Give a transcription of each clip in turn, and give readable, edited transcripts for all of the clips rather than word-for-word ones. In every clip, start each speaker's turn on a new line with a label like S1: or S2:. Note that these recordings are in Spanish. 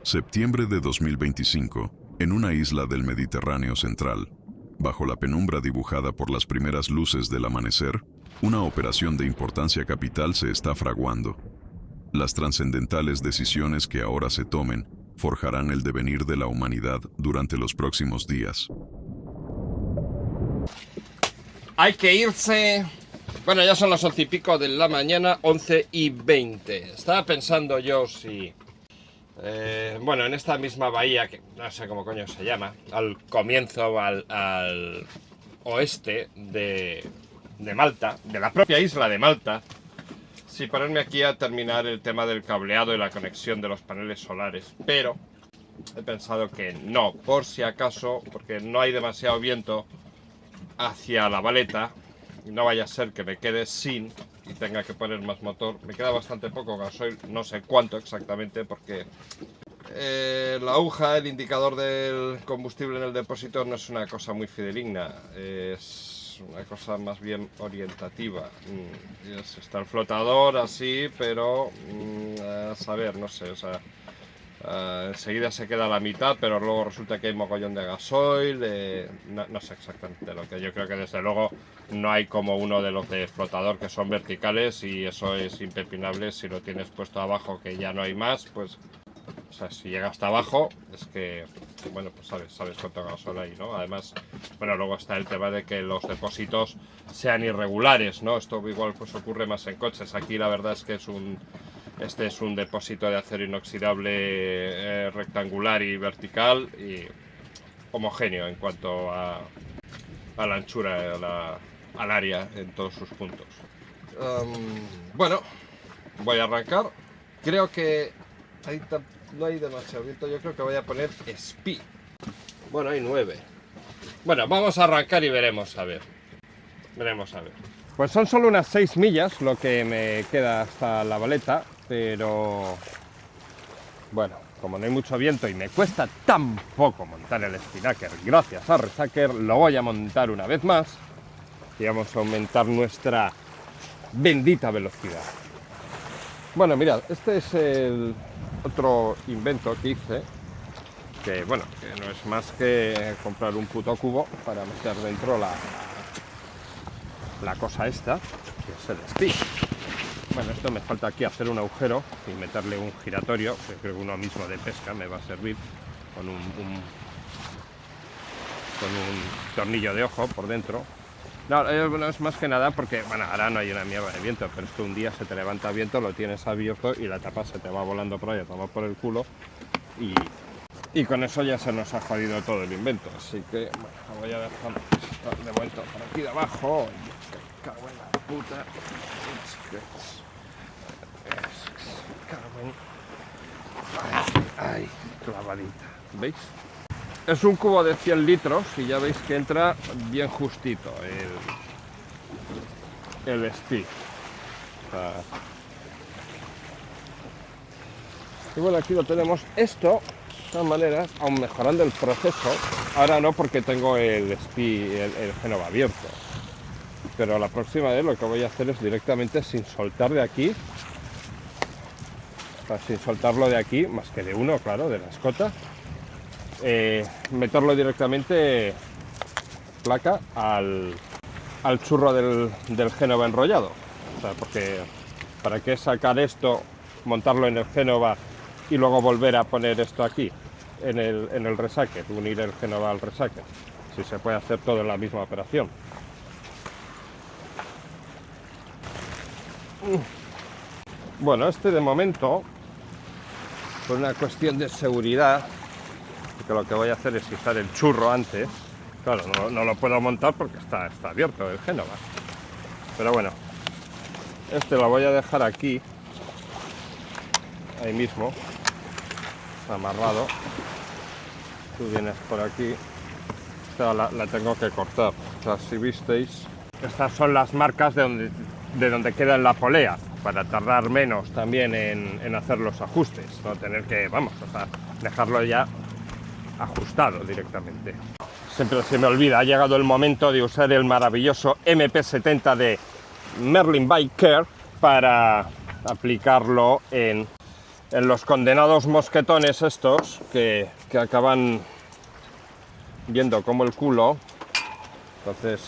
S1: Septiembre de 2025, en una isla del Mediterráneo central, bajo la penumbra dibujada por las primeras luces del amanecer, una operación de importancia capital se está fraguando. Las trascendentales decisiones que ahora se tomen forjarán el devenir de la humanidad durante los próximos días.
S2: Hay que irse. Bueno, ya son las 11 y pico de la mañana, 11:20. Estaba pensando yo si... bueno, en esta misma bahía, que no sé cómo coño se llama, al comienzo, al oeste de Malta, de la propia isla de Malta, si ponerme aquí a terminar el tema del cableado y la conexión de los paneles solares, pero he pensado que no, por si acaso, porque no hay demasiado viento hacia La Valeta, y no vaya a ser que me quede sin y tenga que poner más motor. Me queda bastante poco gasoil, no sé cuánto exactamente, porque la aguja, el indicador del combustible en el depósito no es una cosa muy fidedigna, es una cosa más bien orientativa. Está el flotador así, pero a saber, no sé, o sea, enseguida se queda a la mitad, pero luego resulta que hay mogollón de gasoil, no sé exactamente lo que. Yo creo que desde luego no hay como uno de los de flotador que son verticales y eso es impepinable. Si lo tienes puesto abajo que ya no hay más, pues, o sea, si llega hasta abajo es que, bueno, pues sabes cuánto gasoil hay, ¿no? Además, bueno, luego está el tema de que los depósitos sean irregulares, ¿no? Esto igual pues ocurre más en coches. Aquí la verdad es que este es un depósito de acero inoxidable rectangular y vertical y homogéneo en cuanto a la anchura, al área en todos sus puntos. Bueno, voy a arrancar. Creo que no hay demasiado viento, yo creo que voy a poner speed. Bueno, hay 9. Bueno, vamos a arrancar y veremos a ver. Veremos a ver. Pues son solo unas 6 millas lo que me queda hasta La Valeta, pero bueno, como no hay mucho viento y me cuesta tan poco montar el Spinnaker, gracias a Resaker, lo voy a montar una vez más y vamos a aumentar nuestra bendita velocidad. Bueno, mirad, este es el otro invento que hice, que bueno, que no es más que comprar un puto cubo para meter dentro la cosa esta, que es el speed. Bueno, esto me falta aquí hacer un agujero y meterle un giratorio, que creo que uno mismo de pesca me va a servir, con un tornillo de ojo por dentro. No, bueno, es más que nada porque, bueno, ahora no hay una mierda de viento, pero es que un día se te levanta viento, lo tienes abierto y la tapa se te va volando por ahí a tomar por el culo y con eso ya se nos ha jodido todo el invento. Así que, bueno, lo voy a dejar de vuelta por aquí de abajo. Cago en la puta. Ay, clavadita. ¿Veis? Es un cubo de 100 litros y ya veis que entra bien justito el speed. Y bueno, aquí lo tenemos. Esto, de todas maneras, aún mejorando el proceso, ahora no porque tengo el speed, el Génova abierto. Pero la próxima vez lo que voy a hacer es directamente sin soltar de aquí, o sea, sin soltarlo de aquí, más que de uno, claro, de la escota, meterlo directamente placa al churro del Génova enrollado. O sea, porque ¿para qué sacar esto, montarlo en el Génova y luego volver a poner esto aquí en el Resaker, unir el Génova al Resaker? Si se puede hacer todo en la misma operación. Bueno, este de momento, por una cuestión de seguridad, porque lo que voy a hacer es quitar el churro antes. Claro, no lo puedo montar porque está abierto el Génova. Pero bueno, este lo voy a dejar aquí, ahí mismo, amarrado. Tú vienes por aquí. Esta la tengo que cortar. O sea, si visteis, estas son las marcas de donde queda la polea, para tardar menos también en hacer los ajustes, no tener que, vamos, o sea, dejarlo ya ajustado directamente. Siempre se me olvida, ha llegado el momento de usar el maravilloso MP70 de Merlin Bike Care para aplicarlo en en los condenados mosquetones estos que acaban viendo como el culo. Entonces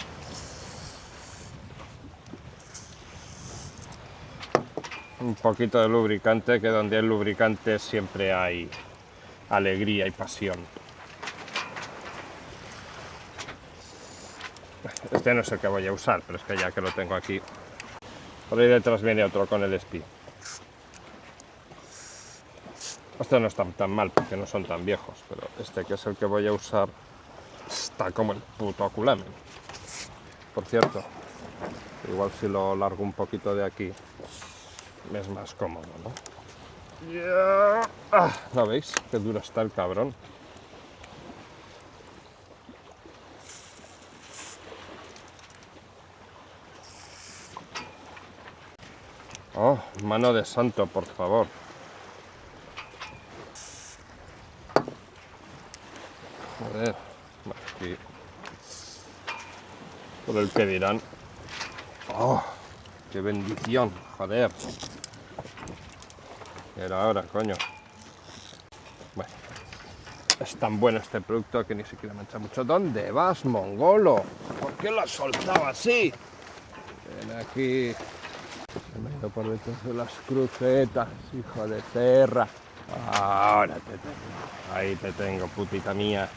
S2: un poquito de lubricante, que donde hay lubricante siempre hay alegría y pasión. Este no es el que voy a usar, pero es que ya que lo tengo aquí. Por ahí detrás viene otro con el Spy. Este no está tan mal porque no son tan viejos, pero este que es el que voy a usar está como el puto aculamen. Por cierto, igual si lo largo un poquito de aquí es más cómodo, ¿no? ¿No veis? Qué duro está el cabrón. Oh, mano de santo, por favor. Joder, aquí. Por el que dirán. Oh, qué bendición, joder. Era ahora, coño. Bueno, es tan bueno este producto que ni siquiera mancha mucho. ¿Dónde vas, mongolo? ¿Por qué lo has soltado así? Ven aquí. Se me ha ido por detrás de las crucetas, hijo de perra. Ahora te tengo. Ahí te tengo, putita mía.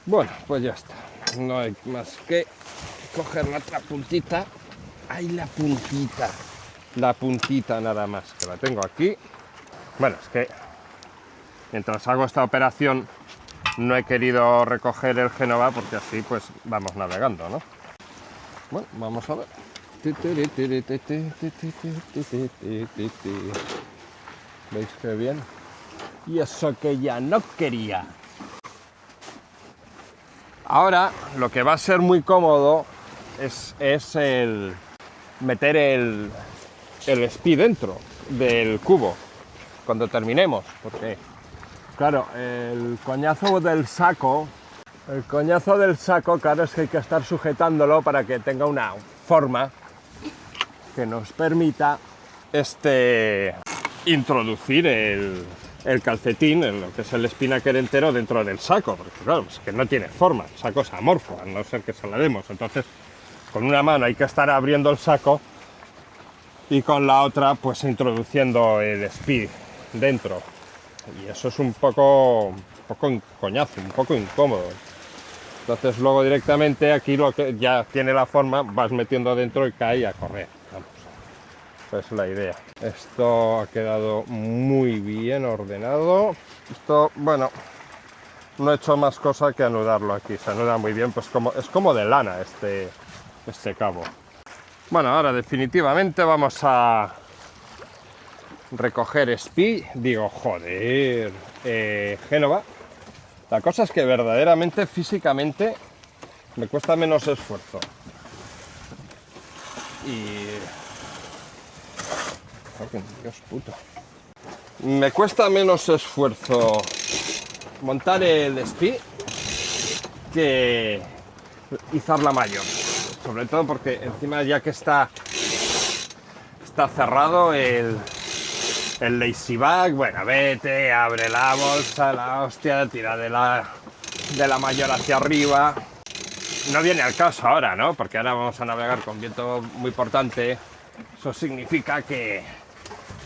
S2: Bueno, pues ya está. No hay más que coger la otra puntita. ¡Ay, la puntita! La puntita nada más, que la tengo aquí. Bueno, es que mientras hago esta operación no he querido recoger el Génova porque así pues vamos navegando, ¿no? Bueno, vamos a ver. ¿Veis qué bien? Y eso que ya no quería. Ahora lo que va a ser muy cómodo es el meter el Spy dentro del cubo cuando terminemos, porque claro, el coñazo del saco, claro, es que hay que estar sujetándolo para que tenga una forma que nos permita introducir el calcetín, lo que es el spinnaker entero dentro del saco, porque claro, es que no tiene forma, el saco es amorfo, a no ser que se la demos. Entonces con una mano hay que estar abriendo el saco y con la otra pues introduciendo el Spy dentro, y eso es un poco coñazo, un poco incómodo. Entonces luego directamente aquí lo que ya tiene la forma, vas metiendo dentro y cae a correr. Vamos, esa es la idea. Esto ha quedado muy bien ordenado. Esto, bueno, no he hecho más cosa que anudarlo aquí, se anuda muy bien, pues es como de lana este cabo. Bueno, ahora definitivamente vamos a recoger Spy, digo, joder, Génova. La cosa es que verdaderamente, físicamente, me cuesta menos esfuerzo. Y... oh, Dios puto. Me cuesta menos esfuerzo montar el Spy que izarla mayor. Sobre todo porque encima ya que está cerrado el lazy bag, bueno, vete, abre la bolsa, la hostia, tira de la mayor hacia arriba. No viene al caso ahora, ¿no? Porque ahora vamos a navegar con viento muy portante. Eso significa que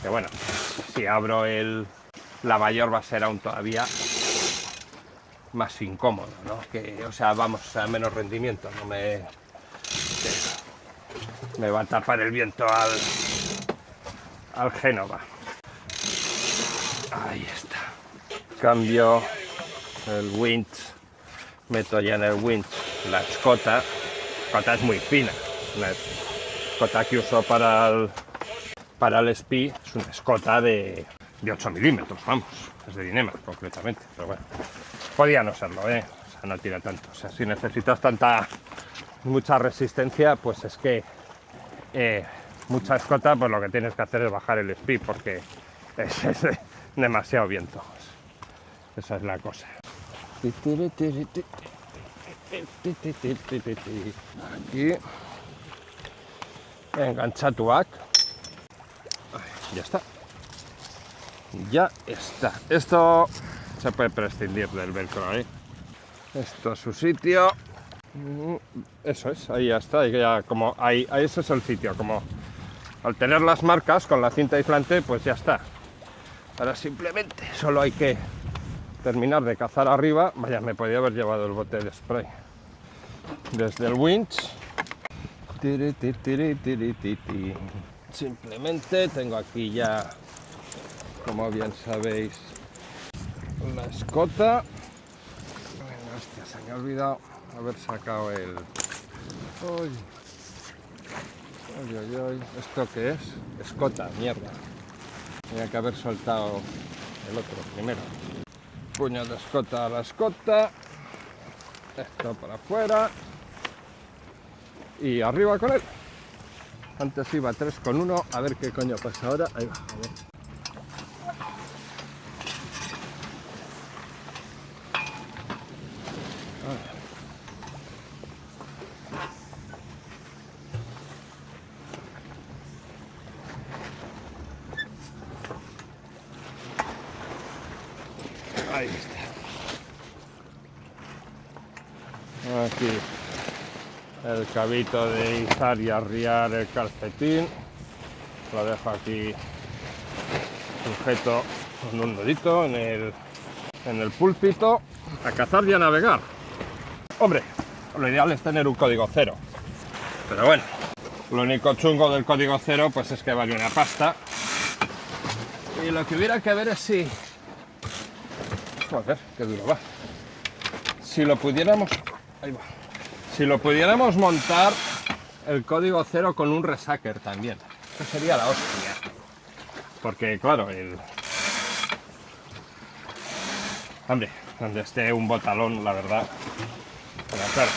S2: bueno, si abro la mayor va a ser aún todavía más incómodo, ¿no? O sea, vamos a menos rendimiento, no me va a tapar el viento al Génova. Ahí está. Cambio el winch, meto ya en el winch la escota. La escota es muy fina, la escota que uso para el Spy es una escota de 8 milímetros, vamos, es de Dinema concretamente, pero bueno, podía no serlo, o sea, no tira tanto. O sea, si necesitas mucha resistencia, pues es que mucha escota, pues lo que tienes que hacer es bajar el Spy porque es demasiado viento. Esa es la cosa. Aquí engancha tu hack. Ya está. Ya está. Esto se puede prescindir del velcro, ¿eh? Esto es su sitio. Eso es, ahí ya está. Ya como ahí ese es el sitio. Como al tener las marcas con la cinta aislante, pues ya está. Ahora simplemente solo hay que terminar de cazar arriba. Vaya, me podía haber llevado el bote de spray. Desde el winch. Simplemente tengo aquí ya, como bien sabéis, la escota. Hostia, se me ha olvidado haber sacado el... Uy. Uy, uy, uy. ¿Esto qué es? Escota, mierda. Tenía que haber soltado el otro primero. Puño de escota a la escota. Esto para afuera. Y arriba con él. Antes iba 3,1. A ver qué coño pasa ahora. Ahí va, a ver. Ahí está. Aquí el cabito de izar y arriar el calcetín. Lo dejo aquí sujeto con un nudito en el púlpito. A cazar y a navegar. Hombre, lo ideal es tener un código cero. Pero bueno, lo único chungo del código cero pues es que vale una pasta. Y lo que hubiera que ver es si... Joder, qué duro va. Si lo pudiéramos... Ahí va. Si lo pudiéramos montar el código cero con un resacker también. Eso sería la hostia. Porque claro, Hombre, donde esté un botalón, la verdad. Pero claro,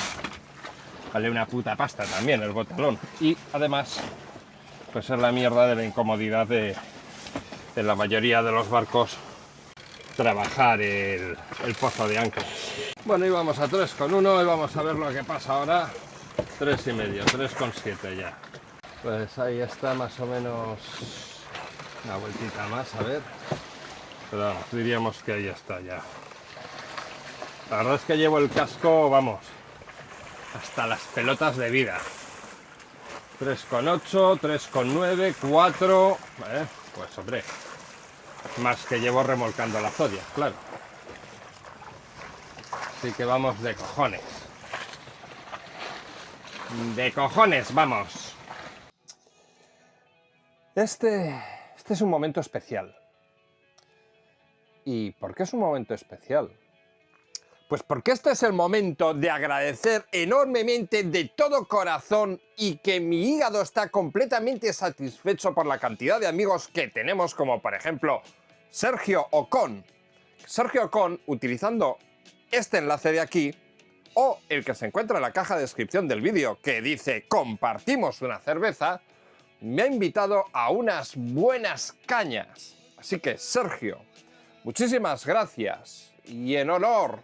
S2: vale una puta pasta también el botalón. Y además, pues es la mierda de la incomodidad de la mayoría de los barcos trabajar el pozo de ancla. Bueno, íbamos a 3,1 y vamos a ver lo que pasa ahora. 3,5, 3,7 ya. Pues ahí está más o menos una vueltita más, a ver. Pero vamos, diríamos que ahí está ya. La verdad es que llevo el casco, vamos, hasta las pelotas de vida. 3,8, 3,9, 4... pues hombre, más que llevo remolcando la Zodiac, claro. Así que vamos de cojones. De cojones, vamos. Este es un momento especial. ¿Y por qué es un momento especial? Pues porque este es el momento de agradecer enormemente de todo corazón y que mi hígado está completamente satisfecho por la cantidad de amigos que tenemos, como por ejemplo Sergio Ocon. Sergio Ocon, utilizando este enlace de aquí, o el que se encuentra en la caja de descripción del vídeo que dice compartimos una cerveza, me ha invitado a unas buenas cañas. Así que Sergio, muchísimas gracias y en honor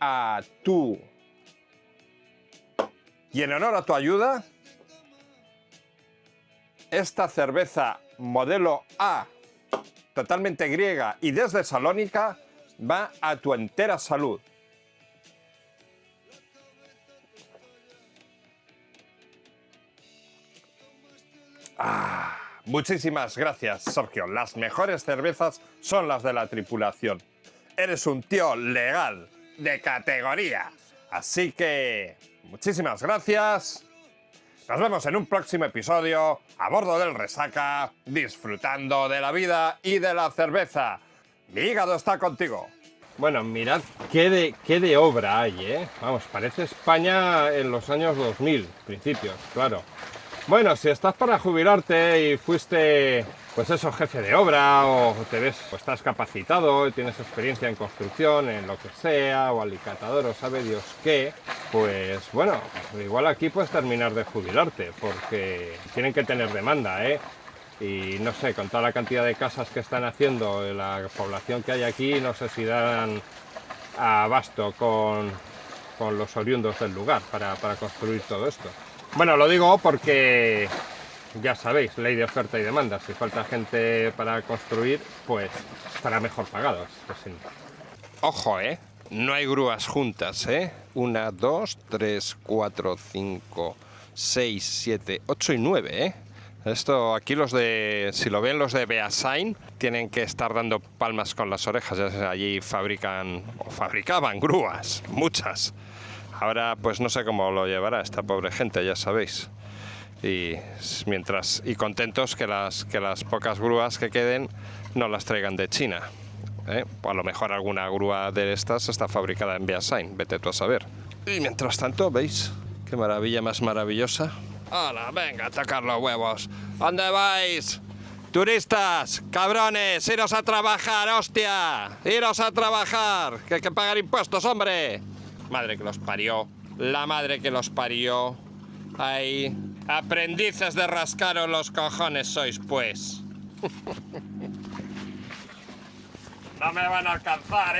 S2: a tu ayuda, esta cerveza modelo A, totalmente griega y desde Salónica, va a tu entera salud. Muchísimas gracias, Sergio. Las mejores cervezas son las de la tripulación. Eres un tío legal, de categoría. Así que, muchísimas gracias. Nos vemos en un próximo episodio a bordo del Resaca, disfrutando de la vida y de la cerveza. Mi hígado está contigo. Bueno, mirad qué de obra hay, ¿eh? Vamos, parece España en los años 2000, principios, claro. Bueno, si estás para jubilarte y fuiste, pues eso, jefe de obra, o te ves, pues estás capacitado y tienes experiencia en construcción, en lo que sea, o alicatador, o sabe Dios qué, pues bueno, igual aquí puedes terminar de jubilarte, porque tienen que tener demanda, ¿eh? Y no sé, con toda la cantidad de casas que están haciendo, la población que hay aquí, no sé si dan abasto con los oriundos del lugar para construir todo esto. Bueno, lo digo porque ya sabéis, ley de oferta y demanda. Si falta gente para construir, pues estará mejor pagados. Ojo, no hay grúas juntas, 1, 2, 3, 4, 5, 6, 7, 8 y 9, Esto aquí si lo ven los de Beasain, tienen que estar dando palmas con las orejas. Allí fabricaban grúas, muchas. Ahora pues no sé cómo lo llevará esta pobre gente, ya sabéis. Y contentos que las pocas grúas que queden no las traigan de China. A lo mejor alguna grúa de estas está fabricada en Beasain, vete tú a saber. Y mientras tanto, ¿veis qué maravilla más maravillosa? ¡Hala, venga a tocar los huevos! ¿Dónde vais? ¡Turistas! ¡Cabrones! ¡Iros a trabajar, hostia! ¡Iros a trabajar! ¡Que hay que pagar impuestos, hombre! Madre que los parió. La madre que los parió. Ahí. Aprendices de rascaros los cojones sois, pues. No me van a alcanzar,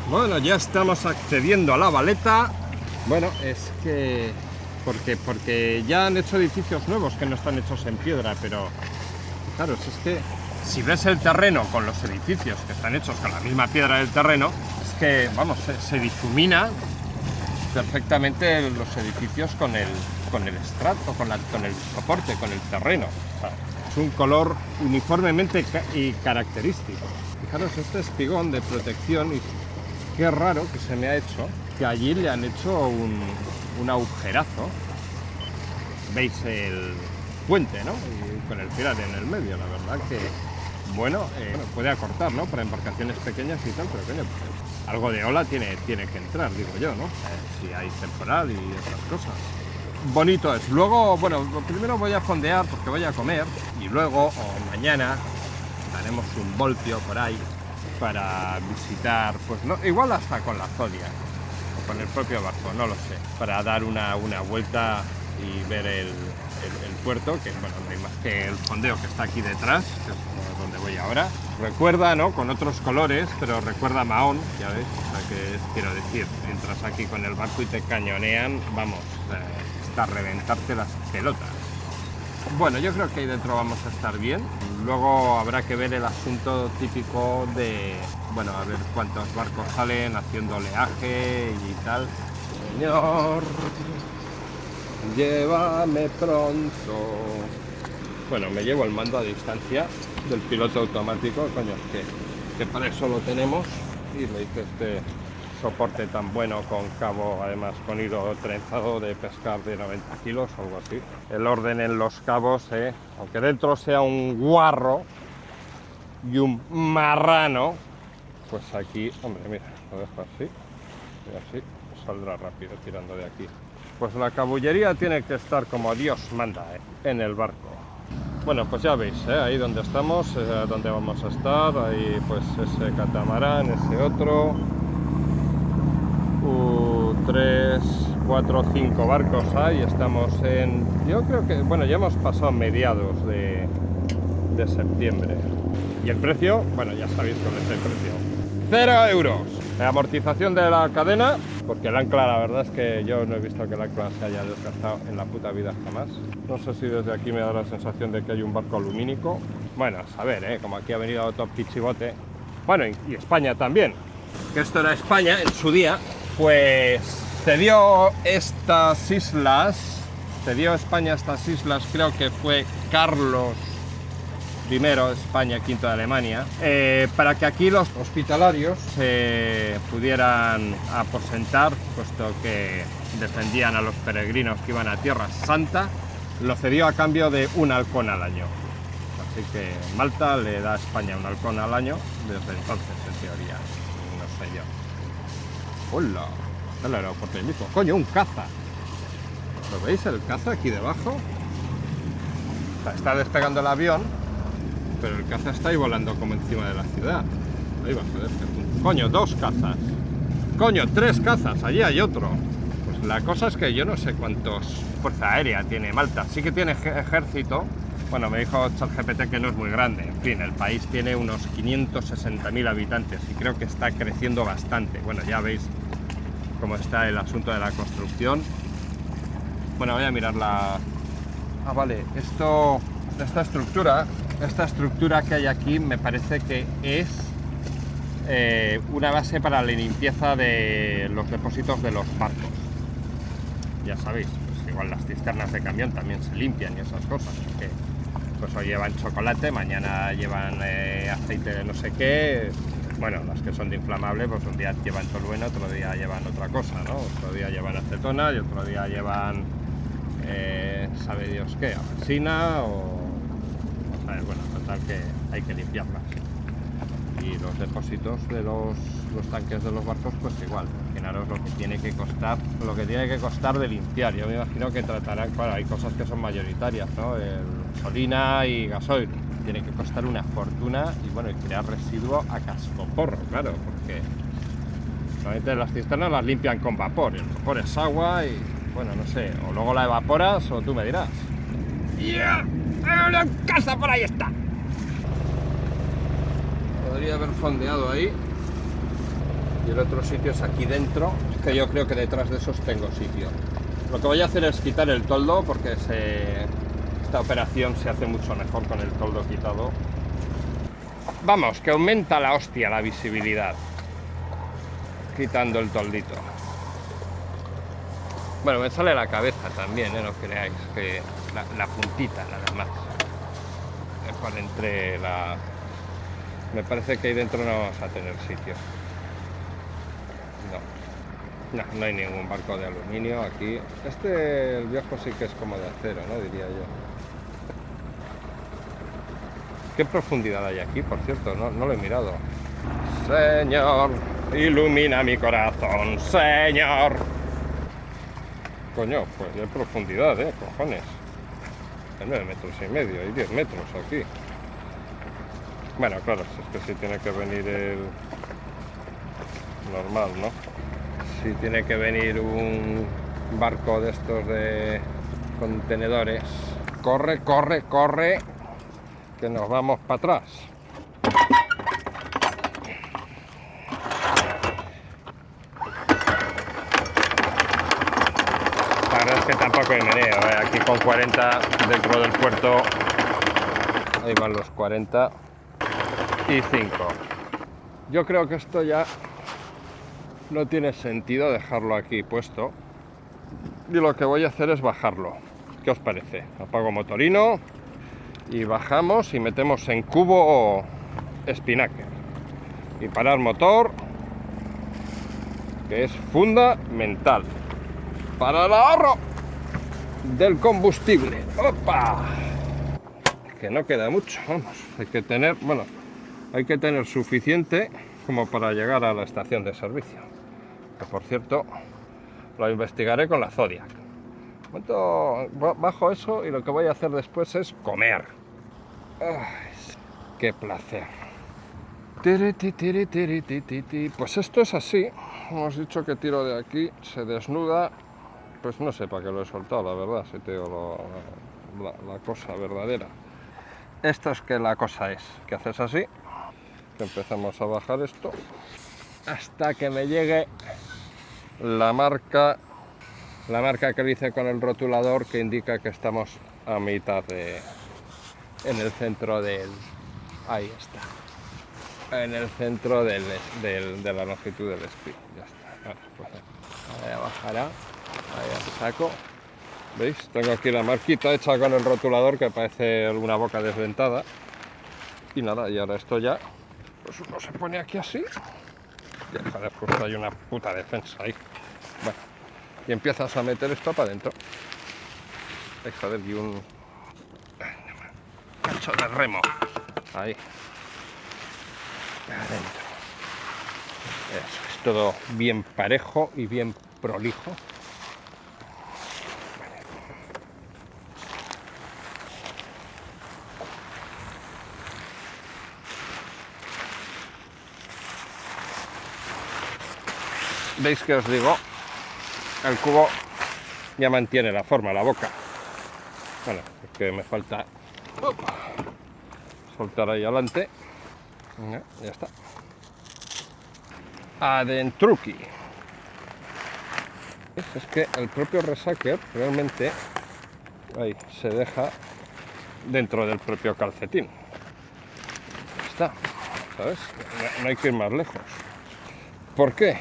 S2: Bueno, ya estamos accediendo a la Valeta. Bueno, es que... Porque ya han hecho edificios nuevos que no están hechos en piedra, pero... Claro, es que si ves el terreno con los edificios que están hechos con la misma piedra del terreno, es que, vamos, se difumina perfectamente los edificios con el estrato, con el soporte, con el terreno. O sea, es un color uniformemente y característico. Fijaros, este espigón de protección, y qué raro que se me ha hecho, que allí le han hecho un agujerazo. Veis el puente, ¿no? Y con el pilar en el medio, la verdad que, bueno, puede acortar, ¿no? Para embarcaciones pequeñas y tal, pero coño, pues, algo de ola tiene que entrar, digo yo, ¿no? Si hay temporal y otras cosas. Bonito es. Luego, bueno, primero voy a fondear porque voy a comer y luego, o mañana, daremos un voltio por ahí para visitar, pues no, igual hasta con la Zodia o con el propio barco, no lo sé, para dar una vuelta y ver el puerto, que bueno, no hay más que el fondeo que está aquí detrás, que es donde voy ahora. Recuerda, ¿no? Con otros colores, pero recuerda a Mahón, ya ves, o sea, que quiero decir, entras aquí con el barco y te cañonean, vamos, hasta reventarte las pelotas. Bueno, yo creo que ahí dentro vamos a estar bien. Luego habrá que ver el asunto típico de, bueno, a ver cuántos barcos salen haciendo oleaje y tal. Señor, llévame pronto. Bueno, me llevo el mando a distancia del piloto automático, coño, que para eso lo tenemos. Y me dice este soporte tan bueno con cabo, además con hilo trenzado de pescar de 90 kilos o algo así. El orden en los cabos, aunque dentro sea un guarro y un marrano, pues aquí, hombre, mira, lo dejo así y así saldrá rápido tirando de aquí. Pues la cabullería tiene que estar como Dios manda, en el barco. Bueno, pues ya veis, ahí donde estamos, donde vamos a estar, ahí pues ese catamarán, ese otro. 3, 4, 5 barcos hay, estamos en... Yo creo que, bueno, ya hemos pasado mediados de septiembre. Y el precio, bueno, ya sabéis cuál es el precio. 0 euros. La amortización de la cadena, porque el ancla, la verdad es que yo no he visto que el ancla se haya desgastado en la puta vida jamás. No sé si desde aquí me da la sensación de que hay un barco alumínico. Bueno, a saber, como aquí ha venido otro pichibote. Bueno, y España también. Que esto era España en su día. Pues cedió España estas islas, creo que fue Carlos I, España, V de Alemania, para que aquí los hospitalarios se pudieran aposentar, puesto que defendían a los peregrinos que iban a Tierra Santa. Lo cedió a cambio de un halcón al año. Así que Malta le da a España un halcón al año desde entonces, en teoría, no sé yo. ¡Hola! Está el aeropuerto de Mico. ¡Coño, un caza! ¿Lo veis, el caza aquí debajo? O sea, está despegando el avión, pero el caza está ahí volando como encima de la ciudad. Ahí bajo de este punto. ¡Coño, 2 cazas! ¡Coño, 3 cazas! Allí hay otro. Pues la cosa es que yo no sé cuántos fuerza aérea tiene Malta. Sí que tiene ejército. Bueno, me dijo ChatGPT que no es muy grande. En fin, el país tiene unos 560.000 habitantes y creo que está creciendo bastante. Bueno, ya veis cómo está el asunto de la construcción. Bueno, voy a mirar Ah, vale, esta estructura que hay aquí me parece que es una base para la limpieza de los depósitos de los barcos. Ya sabéis, pues igual las cisternas de camión también se limpian y esas cosas, que pues hoy llevan chocolate, mañana llevan aceite de no sé qué. Bueno, las que son de inflamable, pues un día llevan tolueno, otro día llevan otra cosa, ¿no? Otro día llevan acetona y otro día llevan sabe Dios qué, resina o sea, bueno, total que hay que limpiarlas. Y los depósitos de los tanques de los barcos, pues igual, imaginaros lo que tiene que costar de limpiar. Yo me imagino que tratarán, claro, hay cosas que son mayoritarias, ¿no? Gasolina y gasoil, tiene que costar una fortuna y bueno, y crear residuo a cascoporro, claro, porque normalmente las cisternas las limpian con vapor, y el vapor es agua y bueno, no sé, o luego la evaporas o tú me dirás. ¡Ya! ¡Una casa por ahí está! Podría haber fondeado ahí. Y el otro sitio es aquí dentro, que yo creo que detrás de esos tengo sitio. Lo que voy a hacer es quitar el toldo porque esta operación se hace mucho mejor con el toldo quitado. Vamos, que aumenta la hostia la visibilidad quitando el toldito. Bueno, me sale la cabeza también, no creáis, que la puntita nada más. Por entre la... Me parece que ahí dentro no vamos a tener sitio. No hay ningún barco de aluminio aquí. El viejo sí que es como de acero, ¿no? Diría yo. ¿Qué profundidad hay aquí, por cierto? No lo he mirado. Señor, ilumina mi corazón, Señor. Coño, pues hay profundidad, cojones. Hay 9,5 metros, hay 10 metros aquí. Bueno, claro, es que sí tiene que venir el normal, ¿no? Si tiene que venir un barco de estos de contenedores. Corre, corre, corre, que nos vamos para atrás. La verdad es que tampoco hay meneo, aquí con 40 dentro del puerto, ahí van los 45. Yo creo que esto ya no tiene sentido dejarlo aquí puesto y lo que voy a hacer es bajarlo. ¿Qué os parece? Apago motorino y bajamos y metemos en cubo espinaker y parar motor, que es fundamental para el ahorro del combustible. ¡Opa! Que no queda mucho, vamos, hay que tener suficiente como para llegar a la estación de servicio, que por cierto lo investigaré con la Zodiac. Bajo eso y lo que voy a hacer después es comer. ¡Ay, qué placer! Pues esto es así. Hemos dicho que tiro de aquí, se desnuda. Pues no sé para qué lo he soltado, la verdad, si te digo la cosa verdadera. Esto es que la cosa es que haces así, que empezamos a bajar esto hasta que me llegue la marca que dice con el rotulador, que indica que estamos a mitad en el centro del... Ahí está. En el centro de la longitud del script. Ya está. Vale, pues ahora bajará. Ahí saco. ¿Veis? Tengo aquí la marquita hecha con el rotulador que parece alguna boca desdentada. Y nada, y ahora esto ya, pues uno se pone aquí así. Y joder, pues hay una puta defensa ahí. Bueno, y empiezas a meter esto para adentro. Joder, y un cacho de remo. Ahí. Adentro. Eso es todo bien parejo y bien prolijo. ¿Veis que os digo? El cubo ya mantiene la forma, la boca. Bueno, es que me falta soltar ahí adelante. Ya está. Adentruki. Es que el propio resacker realmente Ahí se deja dentro del propio calcetín. Está, ¿sabes? No hay que ir más lejos. ¿Por qué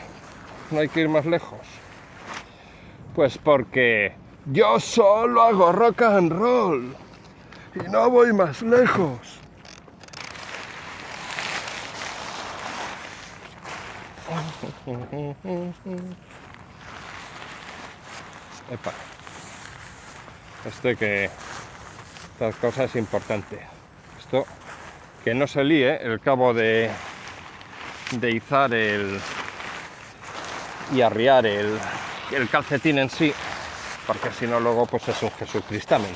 S2: no hay que ir más lejos? Pues porque yo solo hago rock and roll y no voy más lejos. Epa. Esta cosa es importante. Esto, que no se líe el cabo de izar y arriar el calcetín en sí, porque si no luego pues es un Jesucristamen.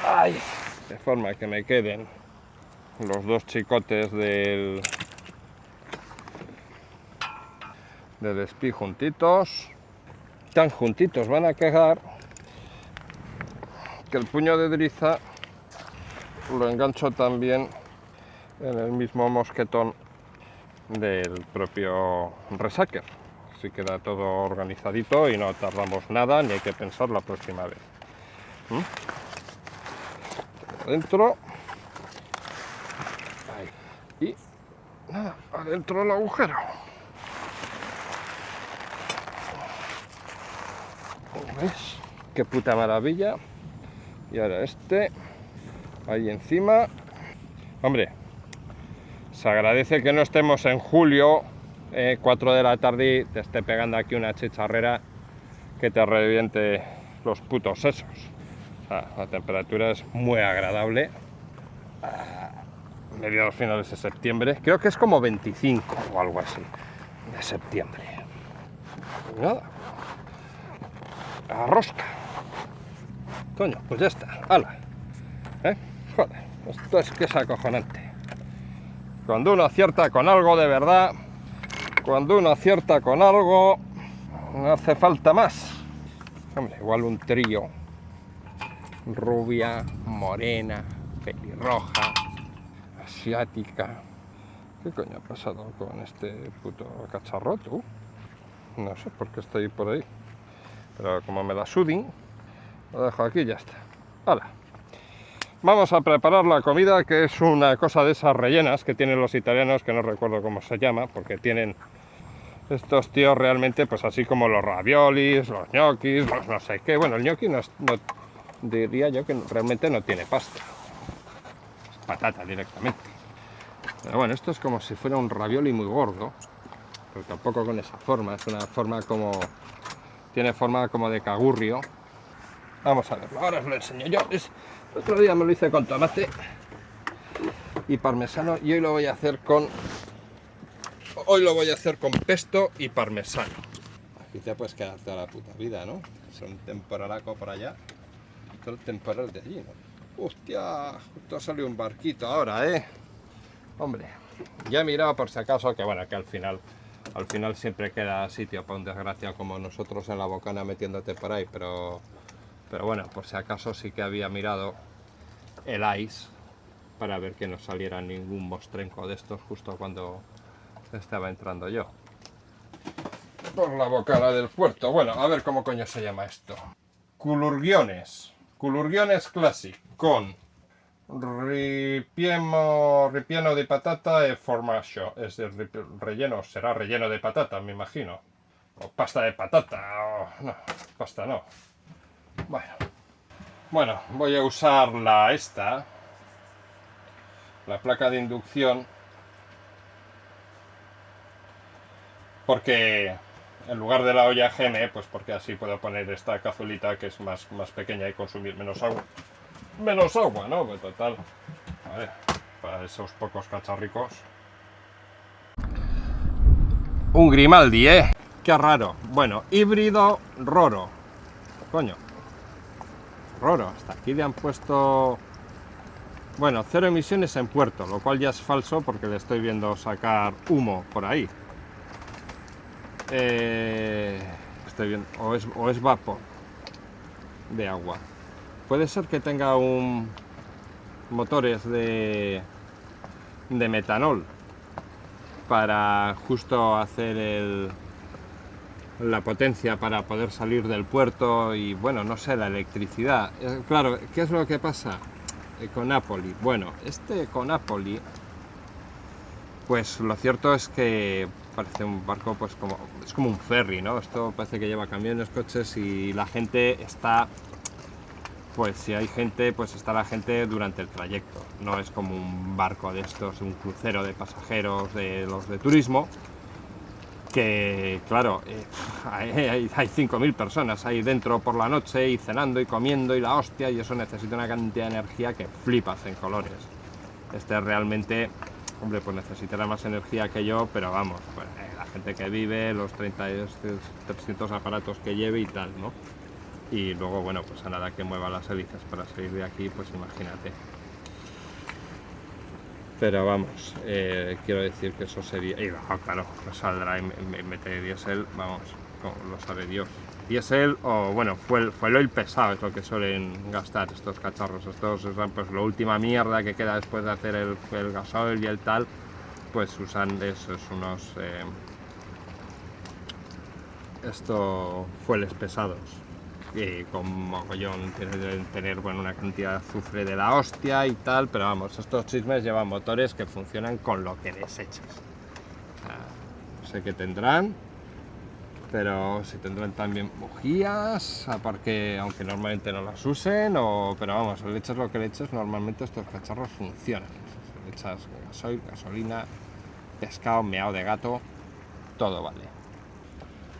S2: Ay, de forma que me queden los dos chicotes del espí juntitos, tan juntitos van a quedar que el puño de driza lo engancho también en el mismo mosquetón del propio resacker. Así queda todo organizadito y no tardamos nada ni hay que pensar la próxima vez. Adentro. Ahí. Y nada, adentro del agujero. ¿Ves? Qué puta maravilla. Y ahora ahí encima. Hombre, se agradece que no estemos en julio, 4 de la tarde, y te esté pegando aquí una chicharrera que te reviente los putos sesos. O sea, la temperatura es muy agradable. Mediados finales de septiembre, creo que es como 25 o algo así de septiembre. Y nada, a rosca. Coño, pues ya está, hala. Joder, esto es que es acojonante. Cuando uno acierta con algo de verdad, cuando uno acierta con algo, no hace falta más. Hombre, igual un trío, rubia, morena, pelirroja, asiática. ¿Qué coño ha pasado con este puto cacharro, tú? No sé por qué estoy por ahí. Pero como me da suding, lo dejo aquí y ya está. ¡Hala! Vamos a preparar la comida, que es una cosa de esas rellenas que tienen los italianos, que no recuerdo cómo se llama, porque tienen estos tíos realmente, pues así como los raviolis, los gnocchis, los no sé qué. Bueno, el gnocchi no diría yo que realmente no tiene pasta. Es patata directamente. Pero bueno, esto es como si fuera un ravioli muy gordo, pero tampoco con esa forma. Es una forma como... tiene forma como de cagurrio. Vamos a verlo, ahora os lo enseño yo. El otro día me lo hice con tomate y parmesano y hoy lo voy a hacer con pesto y parmesano. Aquí te puedes quedar toda la puta vida, ¿no? Es un temporalaco por allá, todo el temporal de allí, ¿no? Hostia, justo salió un barquito ahora, Hombre, ya he mirado por si acaso, que bueno, que al final siempre queda sitio para un desgraciado como nosotros en la bocana metiéndote por ahí, pero bueno, por si acaso sí que había mirado el ice para ver que no saliera ningún mostrenco de estos justo cuando estaba entrando yo por la bocana del puerto. Bueno, a ver cómo coño se llama esto. Culurguiones Classic con ripieno de patata e formaggio. Es el relleno, será relleno de patata, me imagino. O pasta de patata, o... no, pasta no. Bueno, voy a usar la placa de inducción, porque en lugar de la olla GM, pues porque así puedo poner esta cazolita que es más pequeña y consumir menos agua, ¿no? Pues total, a ver, para esos pocos cacharricos. Un Grimaldi, qué raro. Bueno, híbrido Roro. Coño, Roro, hasta aquí le han puesto... Bueno, 0 emisiones en puerto, lo cual ya es falso porque le estoy viendo sacar humo por ahí. Estoy viendo, o es vapor de agua. Puede ser que tenga un motores de metanol para justo hacer la potencia para poder salir del puerto y bueno, no sé, la electricidad. Claro, ¿qué es lo que pasa con Napoli? Bueno, con Napoli, pues lo cierto es que parece un barco, pues es como un ferry, ¿no? Esto parece que lleva camiones, coches y la gente está, pues si hay gente, pues está la gente durante el trayecto. No es como un barco de estos, un crucero de pasajeros de los de turismo, que claro, hay 5.000 personas ahí dentro por la noche y cenando y comiendo y la hostia, y eso necesita una cantidad de energía que flipas en colores. Realmente, hombre, pues necesitará más energía que yo, pero vamos, pues, la gente que vive, los 300 aparatos que lleve y tal, ¿no? Y luego, bueno, pues a nada que mueva las hélices para salir de aquí, pues imagínate. Pero vamos, quiero decir que eso sería... Y claro, pues saldrá y mete diésel, vamos, lo sabe Dios. Diésel o, bueno, fuel oil pesado es lo que suelen gastar estos cacharros. Estos usan pues la última mierda que queda después de hacer el gasoil y el tal, pues usan esos unos... fueles pesados. Y con mogollón, deben tener bueno, una cantidad de azufre de la hostia y tal, pero vamos, estos chismes llevan motores que funcionan con lo que les eches. O sea, no sé qué tendrán, pero si tendrán también bujías, aparte, aunque normalmente no las usen, pero vamos, le echas lo que le eches, normalmente estos cacharros funcionan. Le echas gasoil, gasolina, pescado, meao de gato, todo vale.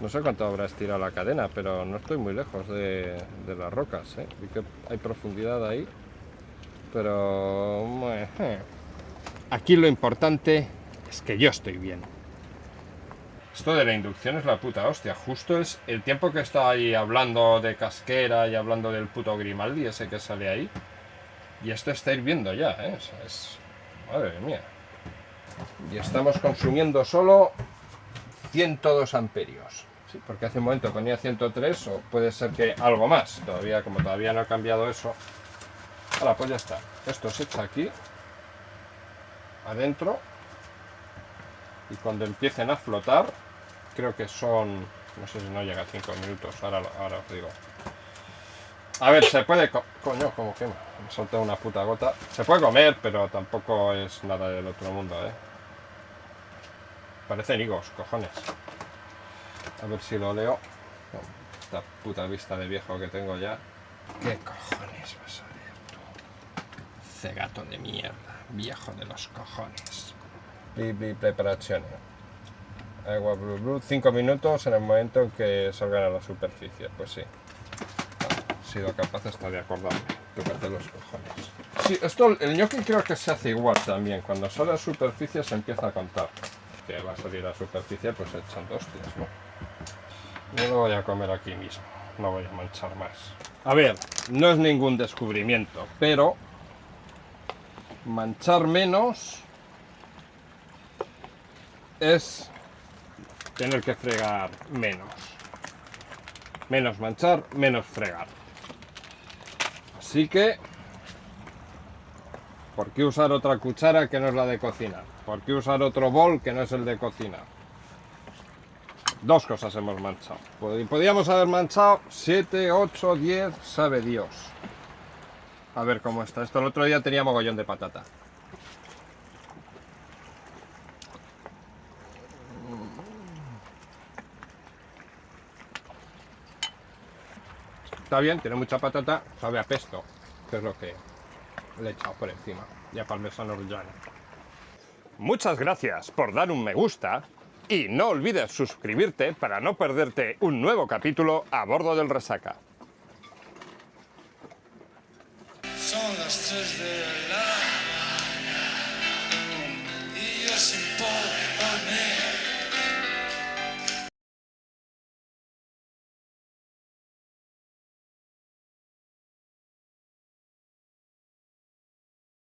S2: No sé cuánto habrá estirado la cadena, pero no estoy muy lejos de las rocas, ¿eh? Vi que hay profundidad ahí, pero aquí lo importante es que yo estoy bien. Esto de la inducción es la puta hostia. Justo es el tiempo que estaba ahí hablando de Casquera y hablando del puto Grimaldi ese que sale ahí, y esto está hirviendo ya, ¿eh? O sea, madre mía. Y estamos consumiendo solo 102 amperios. Sí, porque hace un momento ponía 103 o puede ser que algo más. Como todavía no ha cambiado eso. Ahora, pues ya está. Esto se echa aquí, adentro, y cuando empiecen a flotar, creo que son, no sé si no llega a 5 minutos, ahora os digo. A ver, se puede... Coño, como que me solté una puta gota. Se puede comer, pero tampoco es nada del otro mundo, ¿eh? Parecen higos, cojones. A ver si lo leo. Esta puta vista de viejo que tengo ya. ¿Qué cojones vas a leer tú? Cegato de mierda. Viejo de los cojones. Preparación. Agua blue. 5 minutos en el momento en que salgan a la superficie. Pues sí. He sido capaz hasta de acordarme. Tócate los cojones. Sí, el gnocchi creo que se hace igual también. Cuando sale a la superficie se empieza a contar. Que va a salir a la superficie, pues echando hostias, ¿no? Yo lo voy a comer aquí mismo, no voy a manchar más. A ver, no es ningún descubrimiento, pero manchar menos es tener que fregar menos. Menos manchar, menos fregar. Así que, ¿por qué usar otra cuchara que no es la de cocinar? ¿Por qué usar otro bol que no es el de cocinar? Dos cosas hemos manchado. Podríamos haber manchado 7, 8, 10, sabe Dios. A ver cómo está. Esto el otro día tenía mogollón de patata. Está bien, tiene mucha patata, sabe a pesto, que es lo que le he echado por encima. Y a parmesano reggiano. Muchas gracias por dar un me gusta. Y no olvides suscribirte para no perderte un nuevo capítulo a bordo del Resaca.
S3: Son las 3 de la mañana y yo sin poder